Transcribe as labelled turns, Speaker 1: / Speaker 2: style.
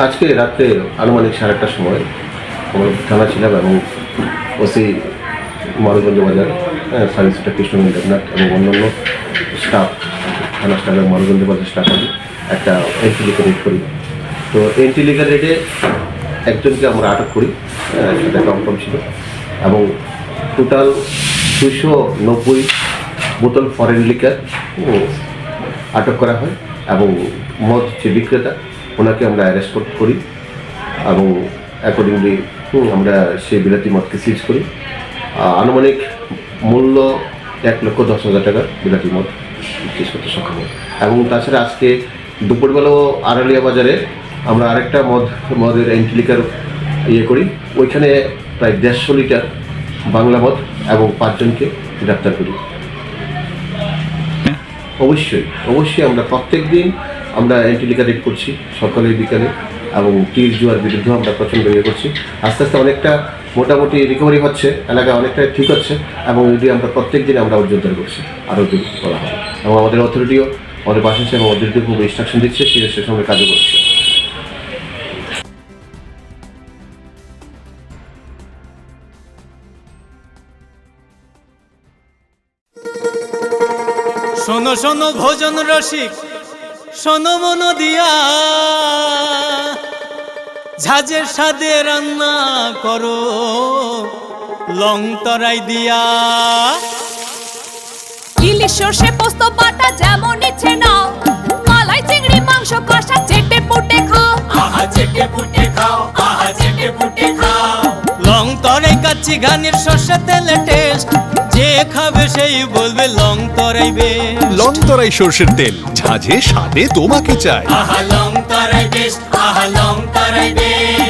Speaker 1: আজকে রাত্রে আনুমানিক 8:30টার সময় আমরা থানা ছিলাম এবং ওসি মারুগঞ্জ বাজার সাব ইন্সপেক্টর কৃষ্ণমণি দেবনাথ এবং অন্যান্য স্টাফ থানা স্টাফ এবং মারুগঞ্জ বাজার স্টাফ আমি একটা এন্ট্রি লিগাল রেড করি। তো এন্ট্রি লিগাল রেডে একজনকে আমরা আটক করি, সেটা কনফার্ম ছিল, এবং টোটাল 290 বোতল ফরেন লিকার আটক করা হয় এবং মদ যে বিক্রেতা ওনাকে আমরা অ্যারেস্ট করি এবং অ্যাকর্ডিংলি আমরা সেই বিলাতি মদকে সিজ করি। আনুমানিক মূল্য 1,10,000 টাকার বিলাতি মদ সিজ করতে সক্ষম হয়। এবং তাছাড়া আজকে দুপুরবেলাও আড়ালিয়া বাজারে আমরা আরেকটা মদের এন্ট্রি লিকার করি, ওইখানে প্রায় 150 লিটার বাংলা মদ এবং 5 জনকে গ্রেপ্তার করি। অবশ্যই আমরা প্রত্যেক দিন আমরা এন্ট্রি লিকার রেড করছি, সকালে বিকালে, এবং টির জুয়ার বিরুদ্ধে আমরা প্রচণ্ড করছি। আস্তে আস্তে অনেকটা মোটামুটি রিকভারি হচ্ছে, এলাকা অনেকটা ঠিক হচ্ছে, এবং এটি আমরা প্রত্যেক দিন আমরা জোরদার করছি, আরও করা হবে। এবং আমাদের অথরিটিও আমাদের পাশে এবং অথরিটি খুব ইনস্ট্রাকশন দিচ্ছে, সে সঙ্গে কাজও করছে।
Speaker 2: শোনো শোনো ভোজন রসিক, শোনো মন দিয়া, ঝাঁঝের স্বাদে রান্না করো লং তরাই দিয়া।
Speaker 3: ইলিশ সর্ষে পোস্ত বাটা যেমন ইচ্ছে নাও, মালাই চিংড়ি মাংস কষা চেটে পুটে খাও,
Speaker 2: আহা চেটে পুটে খাও, আহা চেটে পুটে খাও। লং তরাই কাচ্চি ঘানির সর্ষে তেলে টেস্ট, যে খাবে সেই বলবে লং তরাই বেশ।
Speaker 4: লং তরাই সর্ষের তেল, ঝাঁঝে স্বাদে তোমাকে চাই।
Speaker 2: আহা লং তরাই বেশ, আহা লং তরাই বেশ।